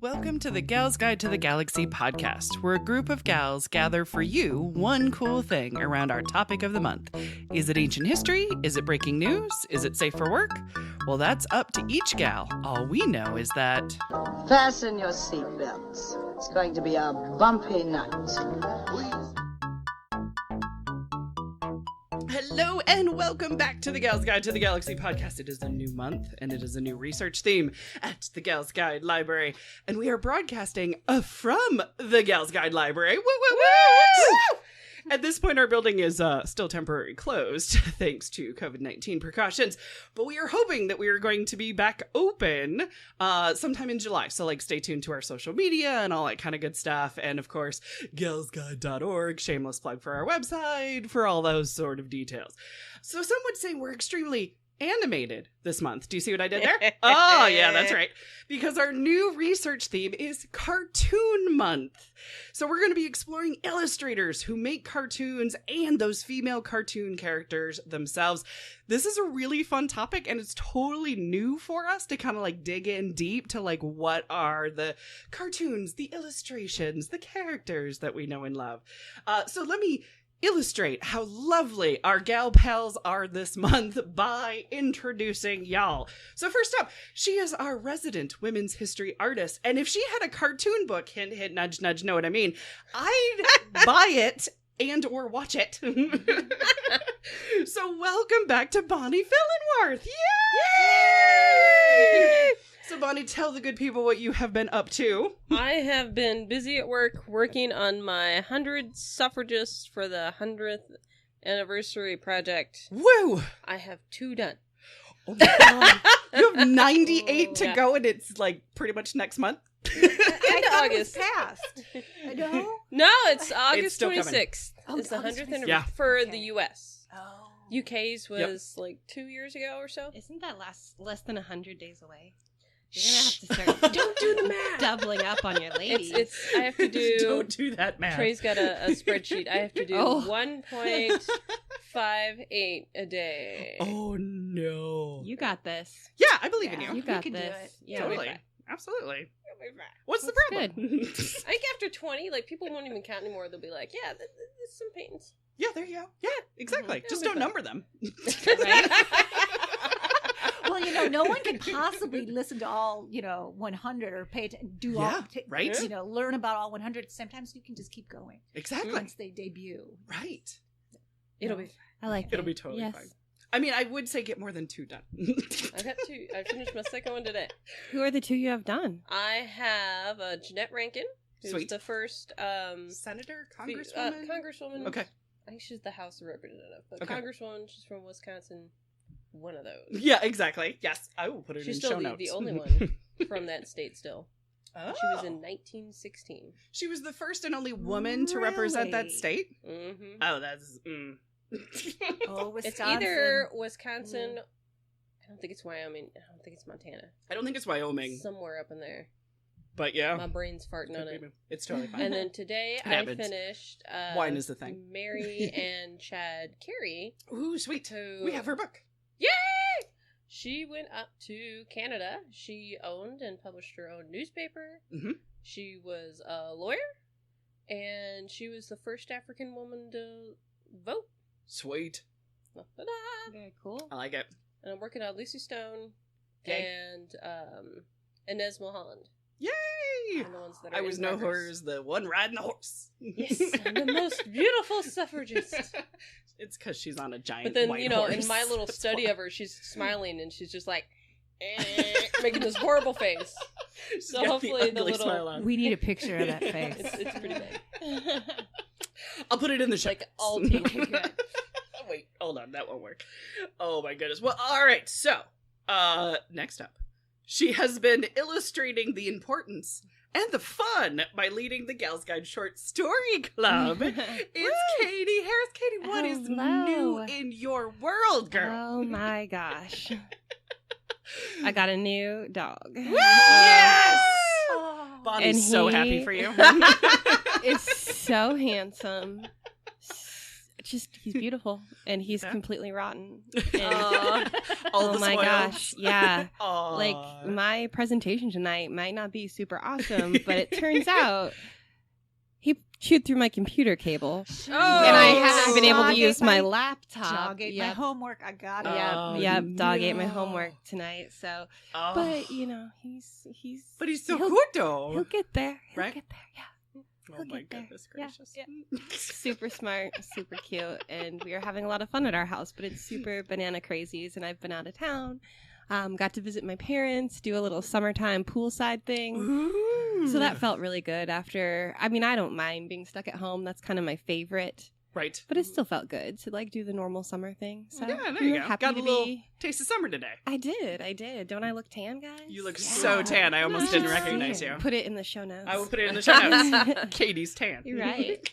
Welcome to the Gals Guide to the Galaxy podcast, where a group of gals gather for you one cool thing around our topic of the month. Is it ancient history? Is it breaking news? Is it safe for work? Well, that's up to each gal. All we know is that... Fasten your seatbelts. It's going to be a bumpy night. Hello and welcome back to the Gals Guide to the Galaxy podcast. It is a new month and it is a new research theme at the Gals Guide Library. And we are broadcasting from the Gals Guide Library. Woo, woo, woo! At this point, our building is still temporarily closed thanks to COVID-19 precautions, but we are hoping that we are going to be back open sometime in July. So stay tuned to our social media and all that kind of good stuff. And of course, galsguide.org, shameless plug for our website, for all those sort of details. So some would say we're extremely animated this month. Do you see what I did there? Oh, yeah, that's right. Because our new research theme is Cartoon Month. So we're going to be exploring illustrators who make cartoons and those female cartoon characters themselves. This is a really fun topic, and it's totally new for us to kind of dig in deep to what are the cartoons, the illustrations, the characters that we know and love. So let me illustrate how lovely our gal pals are this month by introducing y'all. So first up, she is our resident women's history artist, and if she had a cartoon book, hint, hint, nudge, nudge, know what I mean, I'd buy it and or watch it. So welcome back to Bonnie Fillenworth. Yay! So Bonnie, tell the good people what you have been up to. I have been busy at work working on my 100 suffragists for the 100th anniversary project. Woo! I have 2 done. Oh my God. You have 98 to go, and it's pretty much next month. End of August. Passed. No? No, it's August 26th. Oh, it's the 100th anniversary Yeah. for the U.S. Oh. UK's was 2 years ago or so. Isn't that less than 100 days away? You're gonna have to start. Don't do the math. Doubling up on your ladies. It's. I have to do. Don't do that math. Trey's got a spreadsheet. I have to do 1.58 a day. Oh no! You got this. Yeah, I believe in you. You got can do this. it. Yeah, Totally, absolutely. We'll be fine. What's the That's problem? I think after 20, people won't even count anymore. They'll be like, yeah, there's some paintings. Yeah, there you go. Yeah, exactly. Mhm. Just It'll don't be number them. Right? Well, no one can possibly listen to all, 100 or do all, right? learn about all 100. Sometimes you can just keep going Exactly. once they debut. Right. It'll be fine. I like It'll it. be totally Yes. fine. I mean, I would say get more than 2 done. I've got 2. I finished my second one today. Who are the 2 you have done? I have Jeanette Rankin, who's Sweet. the first Senator, Congresswoman. Congresswoman. Okay. I think she's the House Representative, but Okay. Congresswoman. She's from Wisconsin. One of those. Yeah, exactly. Yes, I will put it She's in still show the notes. only one from that state still. Oh. She was in 1916. She was the first and only woman to represent that Really? state. Mm-hmm. Oh, that's. Oh, Wisconsin. It's either Wisconsin. I don't think it's Wyoming. I don't think it's Montana. I don't think it's Wyoming, Somewhere up in there. but yeah, My brain's farting on it. it's totally fine. And then today It I happens. finished Wine is the thing. Mary and Chad Carey. Ooh, sweet. Who, We have her book. Yay! She went up to Canada. She owned and published her own newspaper. Mhm. She was a lawyer. And she was the first African woman to vote. Sweet. Ta-da! Very cool. I like it. And I'm working on Lucy Stone Yay. and Inez Mulholland. Yay! And the ones that are I was in know her progress. as the one riding the horse. Yes, I'm the most beautiful suffragist. It's because she's on a giant But then, white in horse. my little That's study why. of her, she's smiling and she's just making this horrible face. She's So got hopefully the ugly little- smile on. We need a picture of that face. It's pretty bad. I'll put it in the show. All teenage. Wait, hold on, that won't work. Oh my goodness. Well, all right. So, next up, she has been illustrating the importance and the fun by leading the Gals Guide Short Story Club. It's Katie Harris. Katie, what is Hello. new in your world, girl? Oh my gosh. I got a new dog. Yes! Oh. Bonnie's And so he- happy for you. It's so handsome. he's beautiful, and he's Yeah. completely rotten. And, All oh the my spoils. gosh, yeah. Aw. Like, my presentation tonight might not be super awesome, but it turns out he chewed through my computer cable, Oh. and I haven't been able Dog to ate use my my- laptop. Dog ate my homework. I got it. Oh, Yep, dog ate my no. homework tonight. So, Oh. but you know, he's But he's so he'll- good though. He'll get there. He'll Right? get there. Yeah. Oh he'll my get there. goodness Yeah, gracious. Super smart, super cute, and we are having a lot of fun at our house. But it's super banana crazies, and I've been out of town. Got to visit my parents, do a little summertime poolside thing. Ooh. So that felt really good after. I mean, I don't mind being stuck at home. That's kind of my favorite. right. But it still felt good to like do the normal summer thing. So Yeah, there we you were go. Happy Got to a little be. taste of summer today. I did. Don't I look tan, guys? You look Yeah. so tan. I almost didn't Nice. recognize you. Put it in the show notes. I will put it in the show notes. Katie's tan. You're right.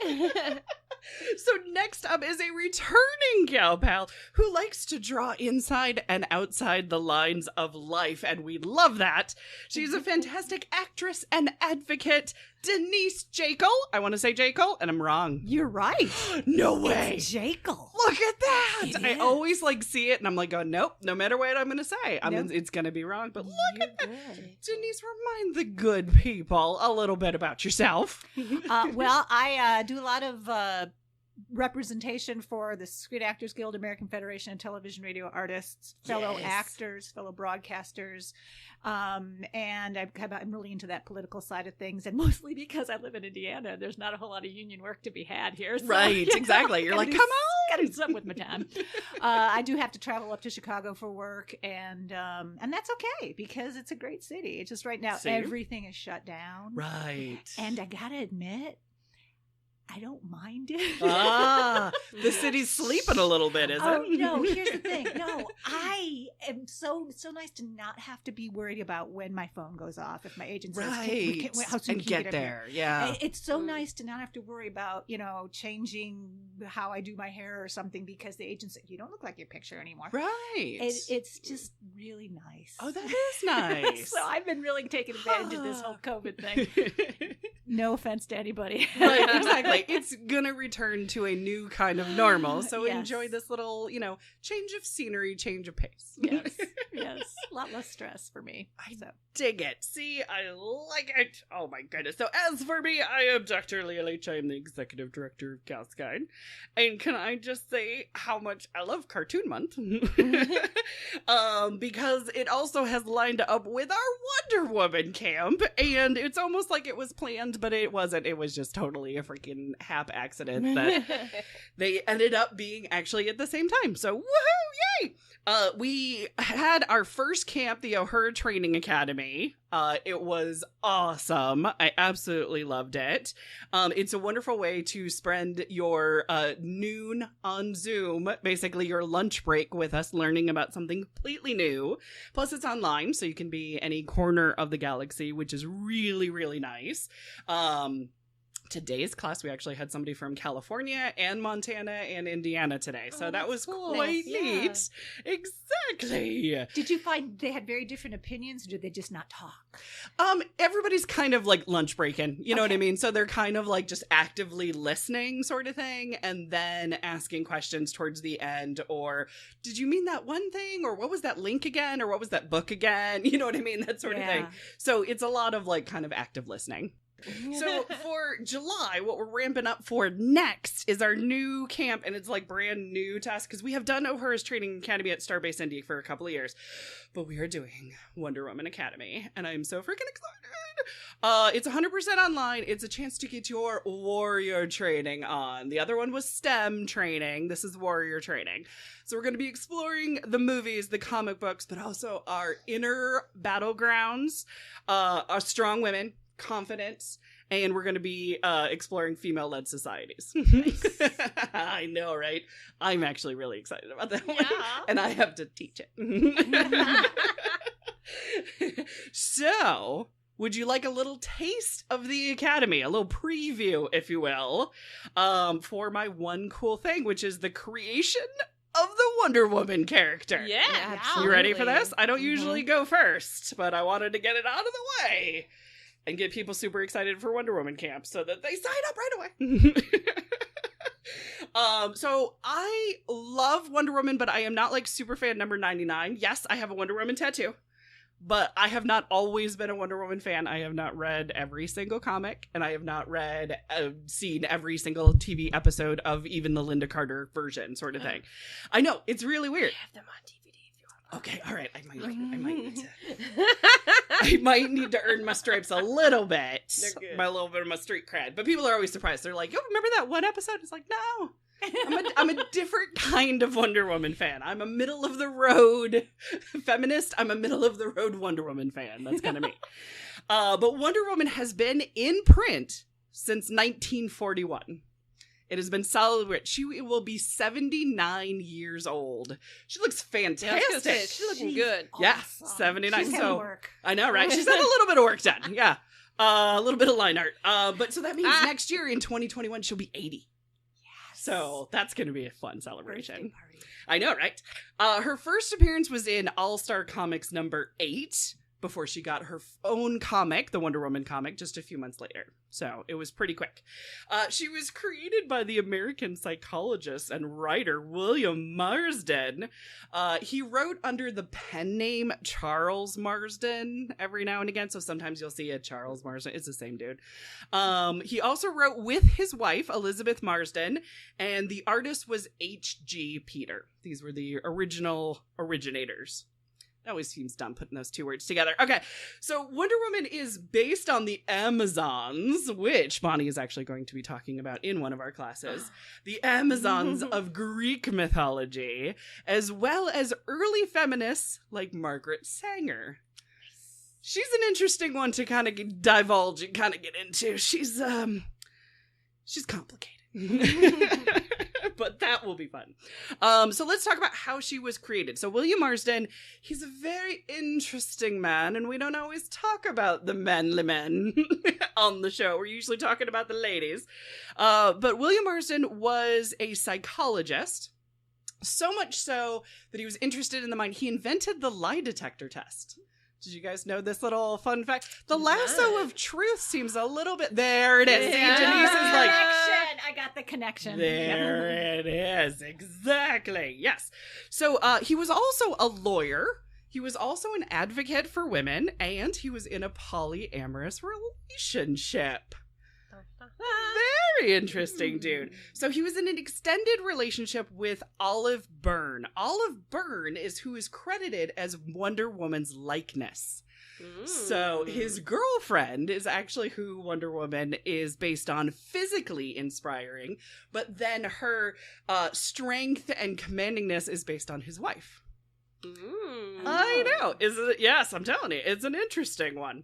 So next up is a returning gal pal who likes to draw inside and outside the lines of life, and we love that. She's a fantastic actress and advocate, Denise Jekyll. I want to say Jekyll, and I'm wrong. You're right. No way. It's Jekyll. Look at that. It I is. always like see it, and I'm like, oh, nope, no matter what I'm going to say, Nope. it's going to be wrong. But look You're at that. good. Denise, remind the good people a little bit about yourself. Well, I do a lot of representation for the Screen Actors Guild, American Federation of Television Radio Artists, fellow Yes. actors, fellow broadcasters, and I'm really into that political side of things, and mostly because I live in Indiana, there's not a whole lot of union work to be had here. So, Right, you know, exactly. You're gotta like, do come gotta do something with my time. I do have to travel up to Chicago for work, and that's okay because it's a great city. It's just right now See? everything is shut down, Right. and I gotta admit, I don't mind it. Ah, the city's sleeping a little bit, is Oh it? no! Here's the thing. No, I am so nice to not have to be worried about when my phone goes off if my agent says, Right. how soon And can you get up here?" there. Yeah. It's so Mm. nice to not have to worry about changing how I do my hair or something because the agent said you don't look like your picture anymore. Right. It's just really nice. Oh, that is nice. So I've been really taking advantage of this whole COVID thing. No offense to anybody. Right, exactly. It's gonna return to a new kind of normal. So Yes. enjoy this little, change of scenery, change of pace. Yes, yes, a lot less stress for me. I So. dig it. See, I like it. Oh my goodness. So as for me, I am Dr. Leah Leach. I am the executive director of Gal's Guide. And can I just say how much I love Cartoon Month? Because it also has lined up with our Wonder Woman camp. And it's almost like it was planned, but it wasn't. It was just totally a freaking hap accident that they ended up being actually at the same time. So woohoo, yay! We had our first camp, the O'Hara Training Academy. It was awesome. I absolutely loved it. It's a wonderful way to spend your noon on Zoom, basically your lunch break with us, learning about something completely new. Plus, it's online, so you can be any corner of the galaxy, which is really, really nice. Today's class, we actually had somebody from California and Montana and Indiana today. So Oh, that was that's cool. quite Yeah. neat. Exactly. Did you find they had very different opinions, or did they just not talk? Everybody's kind of like lunch breaking, you know what I Okay. mean? So they're kind of like just actively listening sort of thing and then asking questions towards the end, or did you mean that one thing? Or what was that link again? Or what was that book again? You know what I mean? That sort of thing. So it's a lot of like kind of active listening. So for July, what we're ramping up for next is our new camp, and it's like brand new to us because we have done O'Hara's Training Academy at Starbase Indy for a couple of years, but we are doing Wonder Woman Academy, and I'm so freaking excited. It's 100% online. It's a chance to get your warrior training on. The other one was STEM training. This is warrior training. So we're going to be exploring the movies, the comic books, but also our inner battlegrounds, our strong women, confidence, and we're going to be exploring female-led societies. I know, right? I'm actually really excited about that one, and I have to teach it. So, would you like a little taste of the Academy, a little preview, if you will, for my one cool thing, which is the creation of the Wonder Woman character? Yeah. You ready for this? I don't Mhm. usually go first, but I wanted to get it out of the way and get people super excited for Wonder Woman camp so that they sign up right away. So I love Wonder Woman, but I am not like super fan number 99. Yes, I have a Wonder Woman tattoo, but I have not always been a Wonder Woman fan. I have not read every single comic, and I have not seen every single TV episode of even the Linda Carter version sort of thing. I know, it's really weird. I have them on DVD if you want. Okay, all right. I might need to earn my stripes a little bit. They're good. My little bit of my street cred. But people are always surprised. They're like, "Yo, remember that one episode?" It's like, no. I'm a different kind of Wonder Woman fan. I'm a middle of the road feminist. I'm a middle of the road Wonder Woman fan. That's kind of me. But Wonder Woman has been in print since 1941. It has been solid. She will be 79 years old. She looks fantastic. She's looking good. Yeah, Awesome. 79. She's So work. I know, right? She's had a little bit of work done. Yeah, a little bit of line art. But so that means next year in 2021 she'll be 80. So that's going to be a fun celebration. Birthday party. I know, right? Her first appearance was in All-Star Comics number 8 before she got her own comic, the Wonder Woman comic, just a few months later. So it was pretty quick. She was created by the American psychologist and writer William Marsden. He wrote under the pen name Charles Marsden every now and again, so sometimes you'll see a Charles Marsden. It's the same dude. He also wrote with his wife, Elizabeth Marsden, and the artist was H.G. Peter. These were the original originators. It always seems dumb putting those two words together. Okay, so Wonder Woman is based on the Amazons, which Bonnie is actually going to be talking about in one of our classes. The Amazons of Greek mythology, as well as early feminists like Margaret Sanger. She's an interesting one to kind of divulge and kind of get into. She's complicated. But that will be fun. So let's talk about how she was created. So William Marsden, he's a very interesting man, and we don't always talk about the manly men on the show. We're usually talking about the ladies. But William Marsden was a psychologist, so much so that he was interested in the mind. He invented the lie detector test. Did you guys know this little fun fact? The lasso of truth seems a little bit... There it is. Yeah. See, Denise is like... Connection. I got the connection. There it is. Exactly. Yes. So he was also a lawyer. He was also an advocate for women, and he was in a polyamorous relationship. Very interesting, dude. So he was in an extended relationship with Olive Byrne. Olive Byrne is who is credited as Wonder Woman's likeness. So his girlfriend is actually who Wonder Woman is based on, physically inspiring, but then her strength and commandingness is based on his wife. I know. Isn't it? Yes, I'm telling you. It's an interesting one.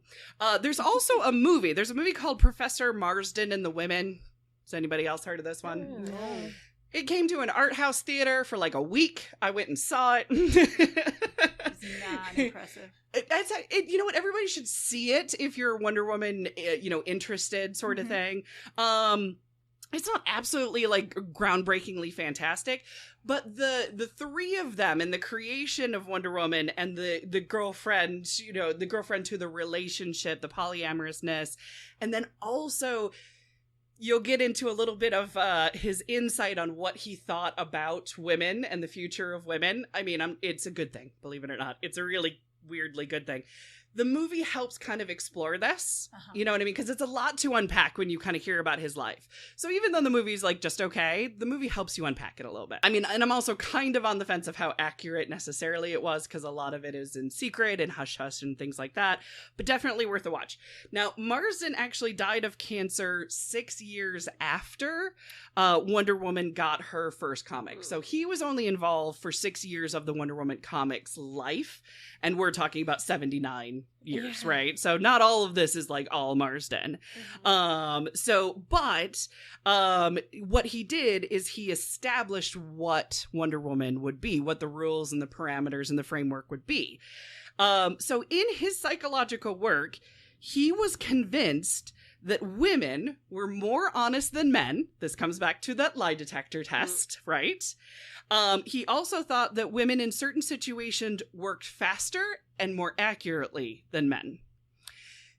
There's also a movie. There's a movie called Professor Marsden and the Women. Has anybody else heard of this one? No. It came to an art house theater for like a week. I went and saw it. It's not impressive. You know what? Everybody should see it if you're Wonder Woman, interested, sort of thing. It's not absolutely like groundbreakingly fantastic, but the three of them and the creation of Wonder Woman and the girlfriend, the girlfriend to the relationship, the polyamorousness, and then also you'll get into a little bit of his insight on what he thought about women and the future of women. I mean, it's a good thing, believe it or not. It's a really weirdly good thing. The movie helps kind of explore this, you know what I mean? Because it's a lot to unpack when you kind of hear about his life. So even though the movie's like just okay, the movie helps you unpack it a little bit. I mean, and I'm also kind of on the fence of how accurate necessarily it was, because a lot of it is in secret and hush-hush and things like that, but definitely worth a watch. Now, Marsden actually died of cancer 6 years after Wonder Woman got her first comic. So he was only involved for 6 years of the Wonder Woman comics life, and we're talking about 79 years, right? So not all of this is like all Marsden. But what he did is he established what Wonder Woman would be, what the rules and the parameters and the framework would be. So in his psychological work, he was convinced that women were more honest than men. This comes back to that lie detector test, right? He also thought that women in certain situations worked faster and more accurately than men.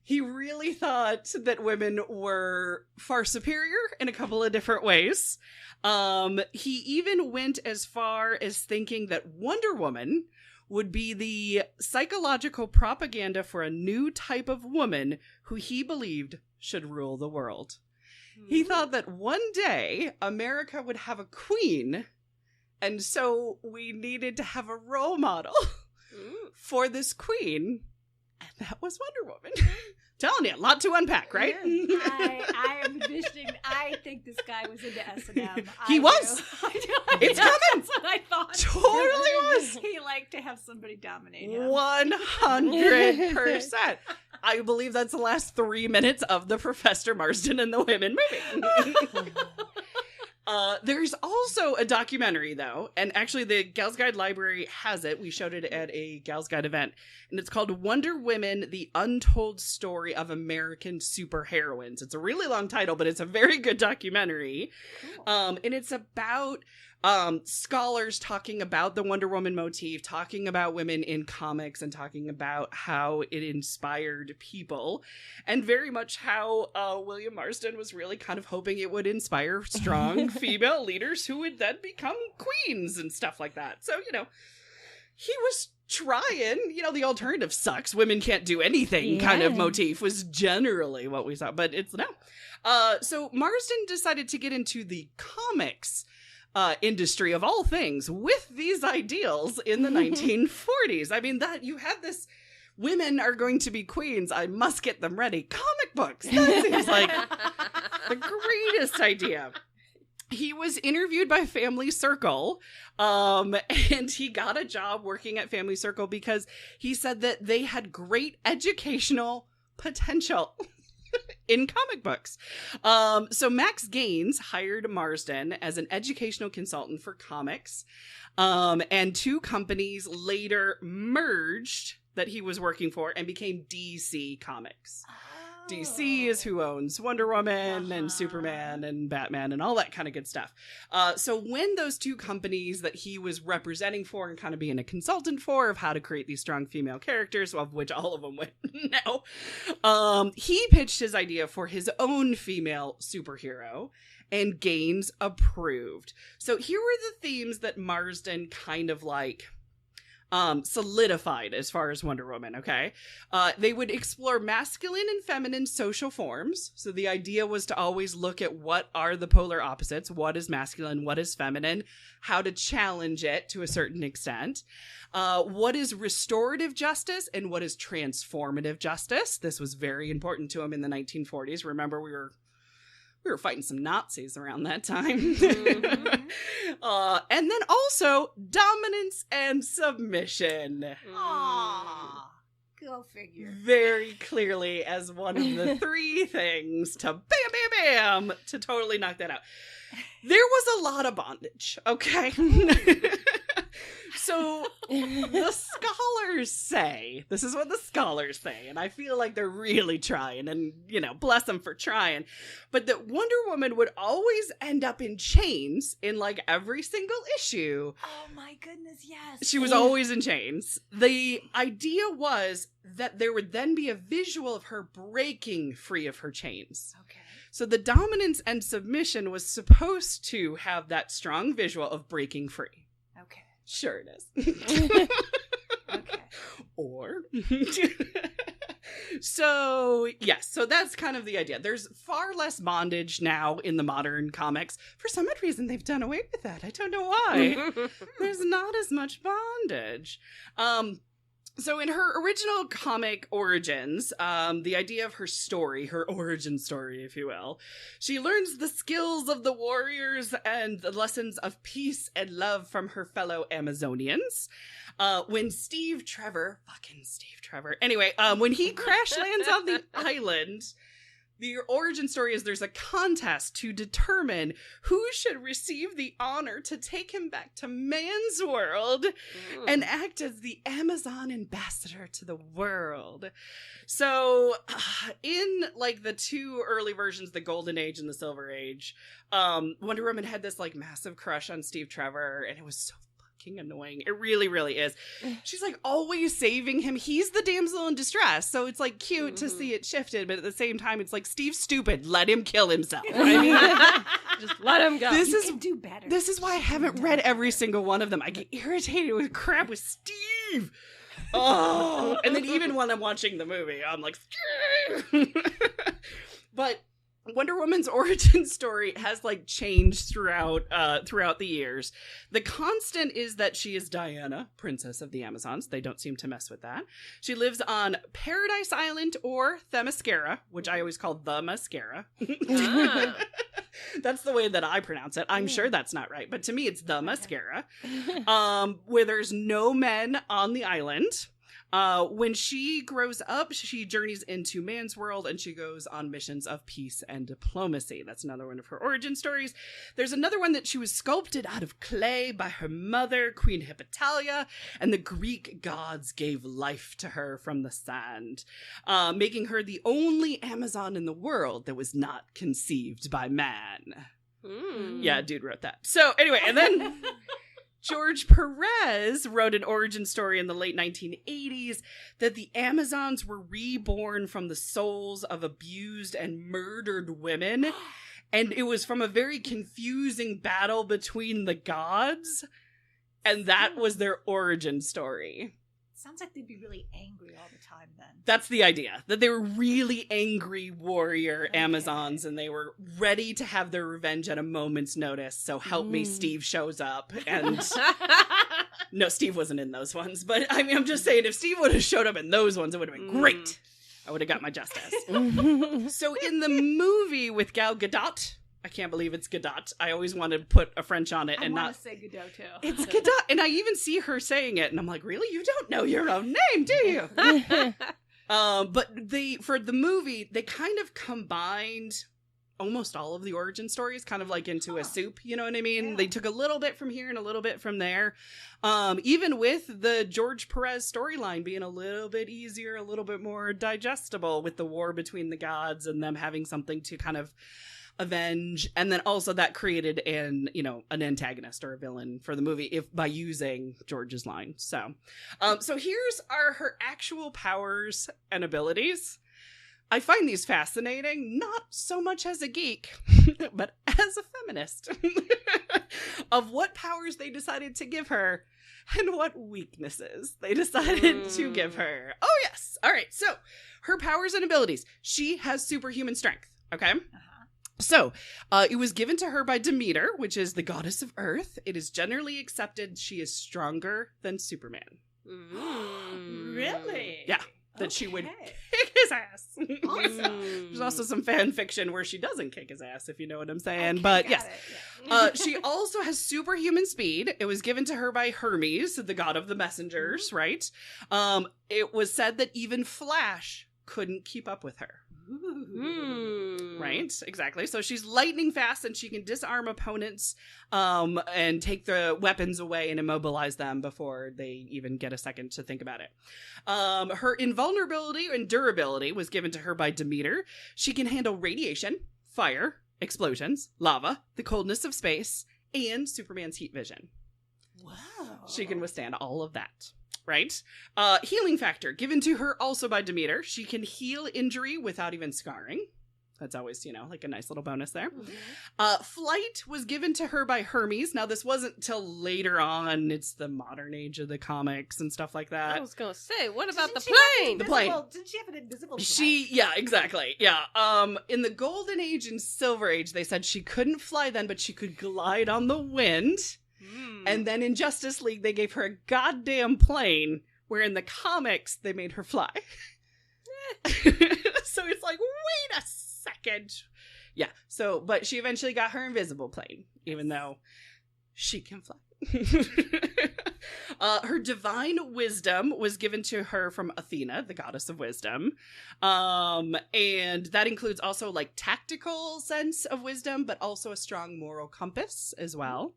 He really thought that women were far superior in a couple of different ways. He even went as far as thinking that Wonder Woman would be the psychological propaganda for a new type of woman who he believed should rule the world. He thought that one day America would have a queen, and so we needed to have a role model for this queen, and that was Wonder Woman. Telling you, a lot to unpack, right? I am envisioning. I think this guy was into S&M. He was. It's coming. That's what I thought. Totally was. He liked to have somebody dominate him. 100%. I believe that's the last 3 minutes of the Professor Marsden and the Women movie. There's also a documentary, though, and actually the Gals Guide Library has it. We showed it at a Gals Guide event, and it's called Wonder Women, The Untold Story of American Superheroines. It's a really long title, but it's a very good documentary. Cool. And it's about scholars talking about the Wonder Woman motif, talking about women in comics, and talking about how it inspired people, and very much how William Marsden was really kind of hoping it would inspire strong female leaders who would then become queens and stuff like that. So, he was trying, the alternative sucks, women can't do anything kind of motif was generally what we saw, but it's no. So Marsden decided to get into the comics industry of all things with these ideals in the 1940s. I mean, that you had this, women are going to be queens, I must get them ready. Comic books. That seems like the greatest idea. He was interviewed by Family Circle, and he got a job working at Family Circle because he said that they had great educational potential in comic books. So Max Gaines hired Marsden as an educational consultant for comics, and two companies later merged that he was working for and became DC Comics. DC is who owns Wonder Woman and Superman and Batman and all that kind of good stuff. So when those two companies that he was representing for and kind of being a consultant for of how to create these strong female characters, of which all of them went no, he pitched his idea for his own female superhero, and Gaines approved. So here were the themes that Marsden kind of solidified as far as Wonder Woman, okay? They would explore masculine and feminine social forms. So the idea was to always look at what are the polar opposites, what is masculine, what is feminine, how to challenge it to a certain extent. What is restorative justice and what is transformative justice? This was very important to him in the 1940s. Remember, we were fighting some Nazis around that time. And then also dominance and submission. Aww. Go figure. Very clearly as one of the three things to bam, bam, bam, to totally knock that out. There was a lot of bondage, okay? So the scholars say, this is what the scholars say, and I feel like they're really trying, and, bless them for trying, but that Wonder Woman would always end up in chains in, every single issue. Oh my goodness, yes. She was always in chains. The idea was that there would then be a visual of her breaking free of her chains. Okay. So the dominance and submission was supposed to have that strong visual of breaking free. Okay. Sure it is. Okay. Or. So, yes. So that's kind of the idea. There's far less bondage now in the modern comics. For some odd reason, they've done away with that. I don't know why. There's not as much bondage. So in her original comic origins, the idea of her story, her origin story, if you will, she learns the skills of the warriors and the lessons of peace and love from her fellow Amazonians. When Steve Trevor, anyway, when he crash lands on the island, the origin story is there's a contest to determine who should receive the honor to take him back to man's world and act as the Amazon ambassador to the world. So in the two early versions, the Golden Age and the Silver Age, Wonder Woman had this massive crush on Steve Trevor, and it was so fucking annoying. It really, really is. She's like always saving him. He's the damsel in distress. So it's like cute to see it shifted. But at the same time, it's like, Steve's stupid. Let him kill himself. I mean, Just let him go. You can do better. This is why I haven't read every single one of them. I get irritated with crap with Steve. Oh, and then even when I'm watching the movie, I'm like, but Wonder Woman's origin story has like changed throughout the years. The constant is that she is Diana, Princess of the Amazons. They don't seem to mess with that. She lives on Paradise Island or Themyscira, which I always call the Mascara. Ah. That's the way that I pronounce it. I'm sure that's not right, but to me it's the Mascara. Where there's no men on the island. When she grows up, she journeys into man's world and she goes on missions of peace and diplomacy. That's another one of her origin stories. There's another one that she was sculpted out of clay by her mother, Queen Hippitalia, and the Greek gods gave life to her from the sand, making her the only Amazon in the world that was not conceived by man. Yeah, dude wrote that. So anyway, and then George Perez wrote an origin story in the late 1980s that the Amazons were reborn from the souls of abused and murdered women. And it was from a very confusing battle between the gods. And that was their origin story. Sounds like they'd be really angry all the time then. That's the idea, that they were really angry warrior Amazons and they were ready to have their revenge at a moment's notice. So help me, Steve shows up. And no, Steve wasn't in those ones. But I mean, I'm just saying, if Steve would have showed up in those ones, it would have been great. I would have got my justice. So in the movie with Gal Gadot, I can't believe it's Gadot. I always want to put a French on it and not say Godot too. It's Gadot, and I even see her saying it, and I'm like, really? You don't know your own name, do you? But for the movie, they kind of combined almost all of the origin stories kind of like into a soup, you know what I mean? Yeah. They took a little bit from here and a little bit from there. Even with the George Perez storyline being a little bit easier, a little bit more digestible with the war between the gods and them having something to kind of avenge, and then also that created an antagonist or a villain for the movie by using George's line. So here's her actual powers and abilities. I find these fascinating, not so much as a geek, but as a feminist, of what powers they decided to give her and what weaknesses they decided to give her. Oh yes. All right. So her powers and abilities. She has superhuman strength. Okay. So, it was given to her by Demeter, which is the goddess of Earth. It is generally accepted she is stronger than Superman. Really? Yeah, that she would kick his ass. Awesome. There's also some fan fiction where she doesn't kick his ass, if you know what I'm saying. But yes, she also has superhuman speed. It was given to her by Hermes, the god of the messengers, right? It was said that even Flash couldn't keep up with her. Right, exactly. So she's lightning fast and she can disarm opponents and take the weapons away and immobilize them before they even get a second to think about it. Her invulnerability and durability was given to her by Demeter. She can handle radiation, fire, explosions, lava, the coldness of space, and Superman's heat vision. Wow. She can withstand all of that. Right? Healing factor given to her also by Demeter. She can heal injury without even scarring. That's always, like a nice little bonus there. Flight was given to her by Hermes. Now, this wasn't till later on. It's the modern age of the comics and stuff like that. I was going to say, what about the plane? The plane. Didn't she have an invisible jet? Yeah, exactly. Yeah. In the Golden Age and Silver Age, they said she couldn't fly then, but she could glide on the wind. And then in Justice League, they gave her a goddamn plane, where in the comics, they made her fly. So it's like, wait a second. Yeah, but she eventually got her invisible plane, even though she can fly. Her divine wisdom was given to her from Athena, the goddess of wisdom. And that includes also like tactical sense of wisdom, but also a strong moral compass as well.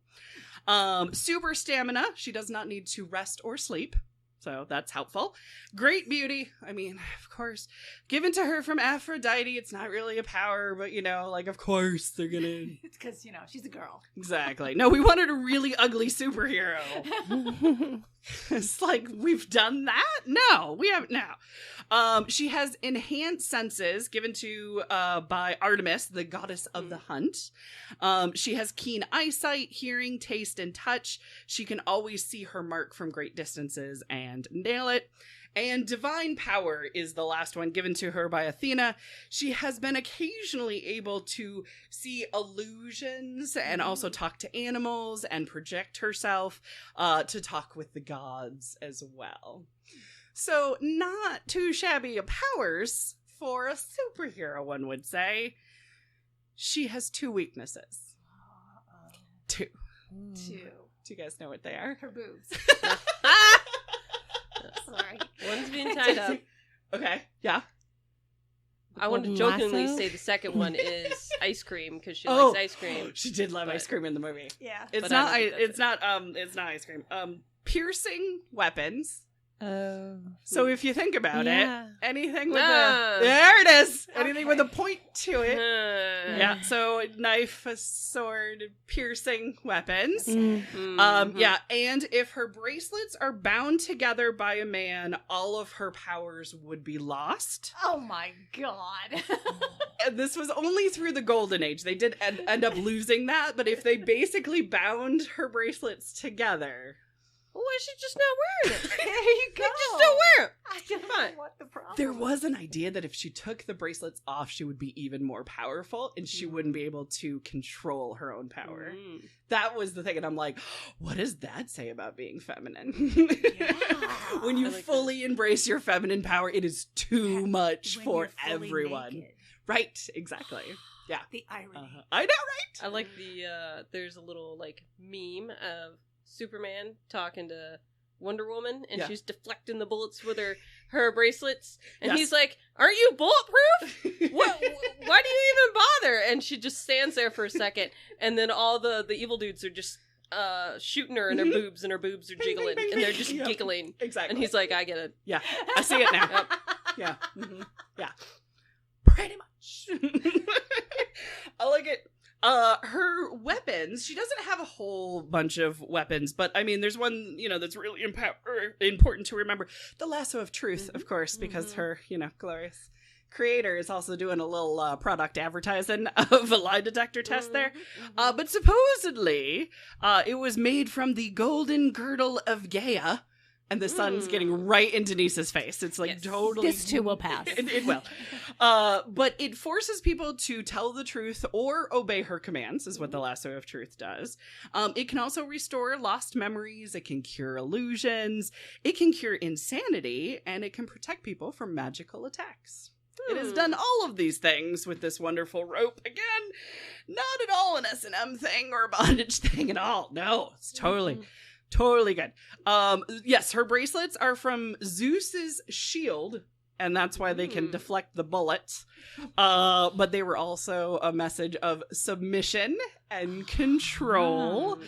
Super stamina. She does not need to rest or sleep. So that's helpful. Great beauty. I mean, of course, given to her from Aphrodite. It's not really a power, but, like, of course they're going to... It's because, she's a girl. Exactly. No, we wanted a really ugly superhero. It's like, we've done that? No, we haven't now. She has enhanced senses given to by Artemis, the goddess of the hunt. She has keen eyesight, hearing, taste, and touch. She can always see her mark from great distances and nail it. And divine power is the last one given to her by Athena. She has been occasionally able to see illusions and also talk to animals and project herself to talk with the gods as well. So not too shabby of powers for a superhero, one would say. She has 2 weaknesses. 2. 2. Do you guys know what they are? Her boobs. Sorry. One's being tied up. Okay, yeah. I want to Golden jokingly lasso? say the second one is ice cream because she likes ice cream. She did love But- ice cream in the movie. Yeah. It's But I not. don't think It's not. It's not ice cream. Piercing weapons. Oh. So if you think about Yeah. it, anything with Ah. there it is. Anything with a point to it. Uh, Yeah. So knife, a sword, piercing weapons. mhm. Yeah, and if her bracelets are bound together by a man, all of her powers would be lost. Oh my god. And this was only through the Golden Age. They did end up losing that, but if they basically bound her bracelets together, Why is she just not wearing it? There you go. Just don't wear it. I don't Come on. know what the problem there was an idea that if she took the bracelets off, she would be even more powerful and she wouldn't be able to control her own power. Mm. That was the thing. And I'm like, what does that say about being feminine? When you I like fully embrace your feminine power, it is too much When for you're fully everyone. naked. Right, exactly. Yeah. The irony. I know, right? I like there's a little like meme of Superman talking to Wonder Woman and Yeah. she's deflecting the bullets with her bracelets and Yes. he's like, "Aren't you bulletproof? What? Why do you even bother?" And she just stands there for a second and then all the evil dudes are just shooting her in her boobs and her boobs are Bing, bing, jiggling bing, and they're bing. just Yep. giggling. Exactly. And he's like, "I get it." yeah, I see it now. Yep. Yeah. Yeah. Pretty much. I like it. Her weapons, she doesn't have a whole bunch of weapons, but I mean, there's one, that's really important to remember. The lasso of truth, of course, because her, glorious creator is also doing a little product advertising of a lie detector test there. But supposedly, it was made from the golden girdle of Gaia. And the sun's getting right in Denise's face. It's like Yes. totally... This too will pass. It will. But it forces people to tell the truth or obey her commands, is what the lasso of truth does. It can also restore lost memories. It can cure illusions. It can cure insanity. And it can protect people from magical attacks. It has done all of these things with this wonderful rope. Again, not at all an S&M thing or a bondage thing at all. No, it's totally good. Yes, her bracelets are from Zeus's shield, and that's why they can deflect the bullets. But they were also a message of submission and control.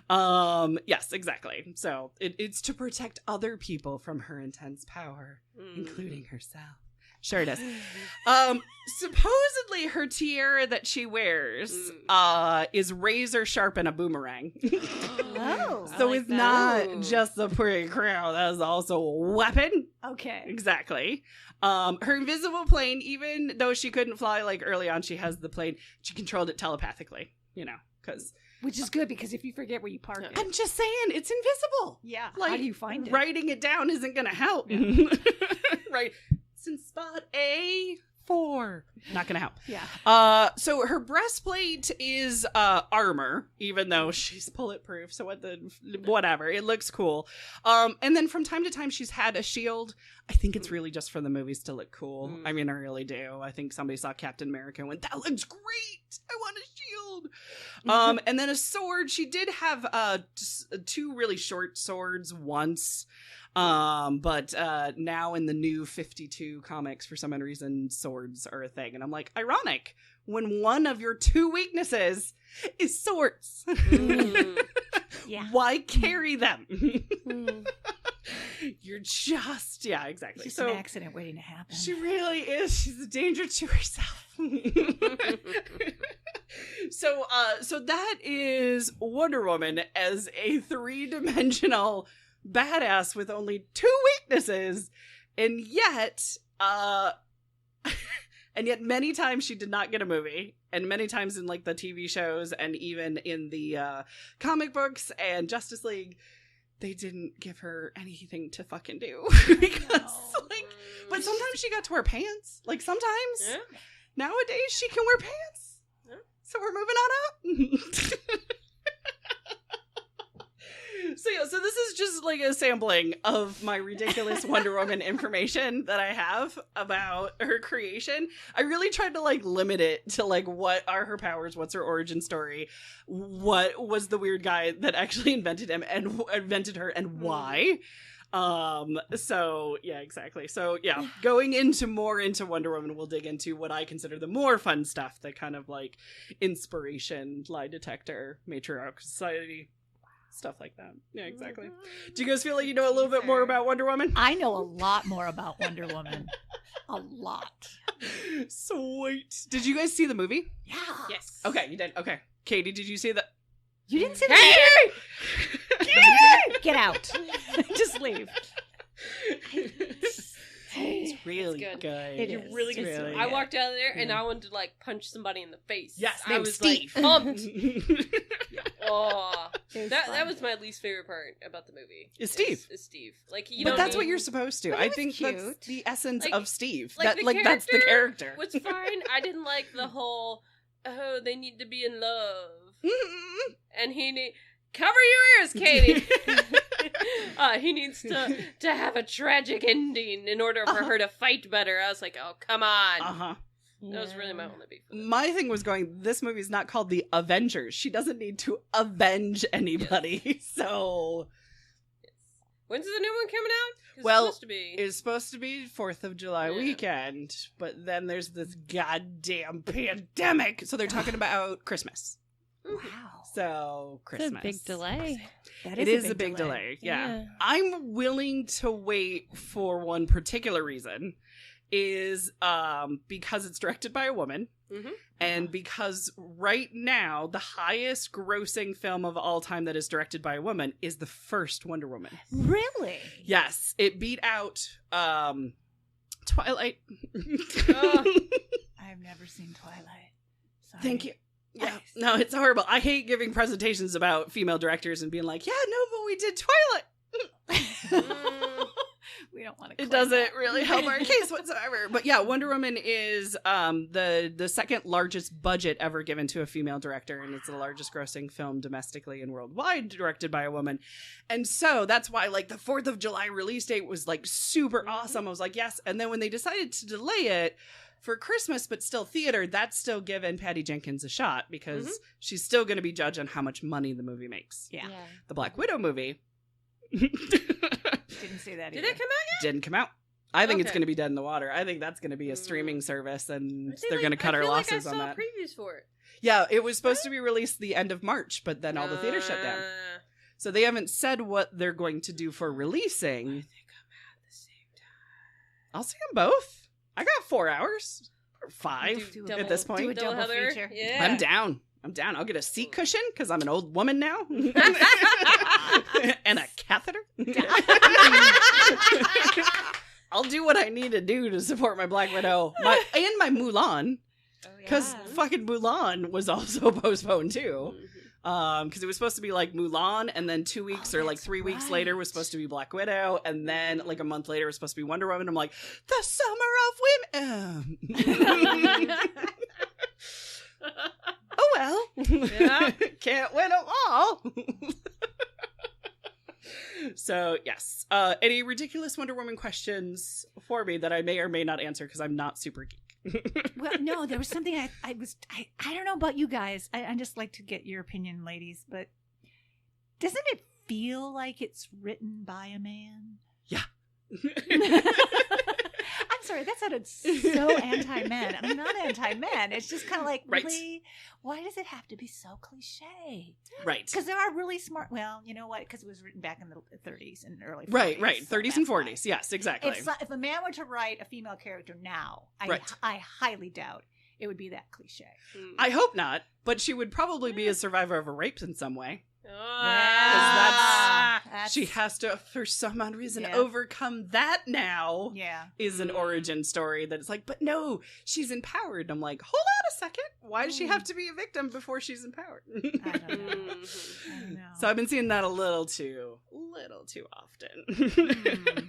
Yes, exactly. So it's to protect other people from her intense power, including herself. Sure it is. Supposedly her tiara that she wears is razor sharp and a boomerang. Oh. So like it's that. not Ooh. just a pretty crown. That is also a weapon. Okay. Exactly. Her invisible plane, even though she couldn't fly like early on, she has the plane. She controlled it telepathically, because Which is good because if you forget where you park it. I'm just saying it's invisible. Yeah. Like, how do you find it? Writing it down isn't going to help. Right. It's in spot A4. Not going to help. Yeah. So her breastplate is armor, even though she's bulletproof. So whatever. It looks cool. And then from time to time she's had a shield. I think it's really just for the movies to look cool. I mean, I really do. I think somebody saw Captain America and went, "That looks great. I want a shield." And then a sword. She did have just 2 really short swords once. But now in the new 52 comics, for some odd reason, swords are a thing. And I'm like, ironic, when one of your 2 weaknesses is swords. Yeah. Why carry them? You're just, yeah, exactly. It's just So an accident waiting to happen. she really is. She's a danger to herself. So that is Wonder Woman as a 3-dimensional badass with only 2 weaknesses, and yet many times she did not get a movie, and many times in like the TV shows and even in the comic books and Justice League, they didn't give her anything to fucking do. But sometimes she got to wear pants. Like sometimes nowadays she can wear pants. Yeah. So we're moving on up. So this is just like a sampling of my ridiculous Wonder Woman information that I have about her creation. I really tried to like limit it to like what are her powers, what's her origin story, what was the weird guy that actually invented him and invented her, and why. So yeah, exactly. So yeah, going into Wonder Woman, we'll dig into what I consider the more fun stuff, the kind of like inspiration, lie detector, matriarch society, stuff like that. Yeah, exactly. Do you guys feel like you know a little bit more about Wonder Woman? I know a lot more about Wonder Woman. A lot. Sweet. Did you guys see the movie? Yeah. Yes. Okay, you did. Okay. Katie, did you see that? You didn't see Katie! that? Get out. Just leave. It's really It's good. good. It You're is. really good. It's really I good. walked out of there and I wanted to like punch somebody in the face. Yes, I named was Steve. like pumped. It Oh, was that fun. was my least favorite part about the movie. Is Steve. Is Steve. Like you But don't that's what need- you're supposed to. But he I was think that's cute. the essence Like- of Steve. like the That's the character. was fine. I didn't like the whole they need to be in love. And cover your ears, Katie. He needs to have a tragic ending in order for her to fight better. I was like, oh, come on. Uh-huh. That was really my only beef. with it. My thing was going, this movie is not called The Avengers. She doesn't need to avenge anybody. So When's the new one coming out? 'Cause Well, it's supposed to be. it's supposed to be 4th of July Yeah. weekend, but then there's this goddamn pandemic. So they're talking about Christmas. Wow. So It's Christmas. a big delay. That It is a big delay. Yeah. Yeah. I'm willing to wait for one particular reason, is because it's directed by a woman, Mhm. and because right now the highest grossing film of all time that is directed by a woman is the first Wonder Woman. Really? Yes, it beat out Twilight. I've never seen Twilight. Sorry. Thank you. Yeah, no, it's horrible. I hate giving presentations about female directors and being like, yeah, no, but we did Twilight. We don't want to. It doesn't really help our case whatsoever. But yeah, Wonder Woman is the second largest budget ever given to a female director, and it's the largest grossing film domestically and worldwide directed by a woman. And so that's why like the 4th of July release date was like super awesome. I was like, yes. And then when they decided to delay it for Christmas, but still theater, that's still given Patty Jenkins a shot because she's still going to be judged on how much money the movie makes. Yeah. The Black Widow movie Didn't see that. Did either. that come out didn't come out. I think it's Okay. going to be dead in the water. I think that's going to be a streaming service, and yet? they're going to cut our losses I on saw that. previews for it. Yeah, it was supposed to be released the end of March, but then all the theaters shut down. So they haven't said what they're going to do for releasing. They come out at the same time. I'll see them both. I got 4 hours. Or 5 Do at this point. do a double Heather. feature. Yeah. I'm down. I'll get a seat cushion because I'm an old woman now. And a catheter. I'll do what I need to do to support my Black Widow and my Mulan. Because fucking Mulan was also postponed too. Because it was supposed to be like Mulan, and then 2 weeks or like 3 weeks later was supposed to be Black Widow, and then like a month later was supposed to be Wonder Woman. I'm like, the summer of women. Oh well. Yeah. Can't win them all. So yes. Any ridiculous Wonder Woman questions for me that I may or may not answer because I'm not super geek. Well, no, there was something I don't know about you guys. I just like to get your opinion, ladies, but doesn't it feel like it's written by a man? Yeah. I'm sorry, that sounded so anti-men. I'm not anti-men. It's just kind of like, Right. really, why does it have to be so cliche? Right. Because there are really smart, well, you know what? Because it was written back in the 30s and early 40s. Right. 30s and that's why. 40s. Yes, exactly. If a man were to write a female character now, Right. I highly doubt it would be that cliche. I hope not, but she would probably be a survivor of a rape in some way. Ah. She has to, for some odd reason, Yeah. overcome that now. Yeah. Is an origin story that it's like, but no, she's empowered. I'm like, hold on a second. Why does she have to be a victim before she's empowered? I don't know. Mhm. I don't know. So I've been seeing that a little too often.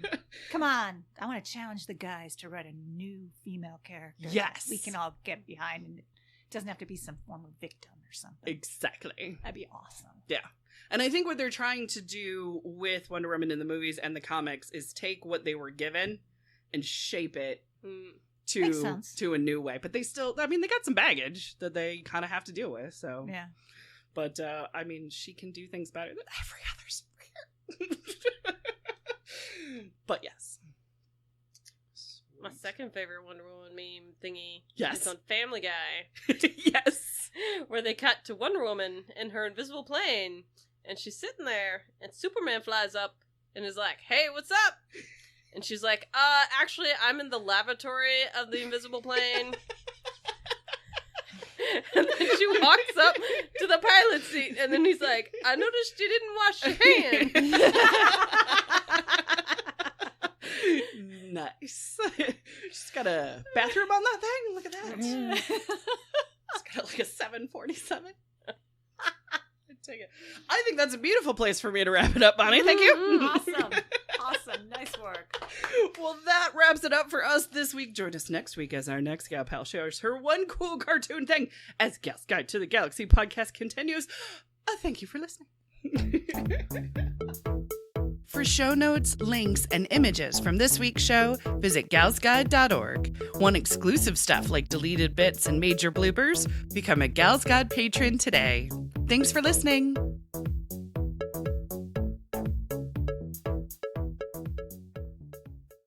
Come on. I want to challenge the guys to write a new female character. Yes. that we can all get behind, and it doesn't have to be some form of victim or something. Exactly. That'd be awesome. Yeah. And I think what they're trying to do with Wonder Woman in the movies and the comics is take what they were given and shape it Makes sense. to a new way. But they still, I mean, they got some baggage that they kind of have to deal with. So, Yeah. But, I mean, she can do things better than every other superhero. But yes. My second favorite Wonder Woman meme thingy Yes. is on Family Guy, Yes. where they cut to Wonder Woman in her invisible plane, and she's sitting there, and Superman flies up and is like, "Hey, what's up?" And she's like, actually, I'm in the lavatory of the invisible plane." And then she walks up to the pilot seat, and then he's like, "I noticed you didn't wash your hands." Nice. She's got a bathroom on that thing. Look at that. It's got like a 747. I'd take it. I think that's a beautiful place for me to wrap it up, Bonnie. Thank you. Awesome. Awesome. Nice work. Well, that wraps it up for us this week. Join us next week as our next gal pal shares her one cool cartoon thing as Gal's Guide to the Galaxy podcast continues. Thank you for listening. For show notes, links, and images from this week's show, visit galsguide.org. Want exclusive stuff like deleted bits and major bloopers? Become a Gals Guide patron today. Thanks for listening.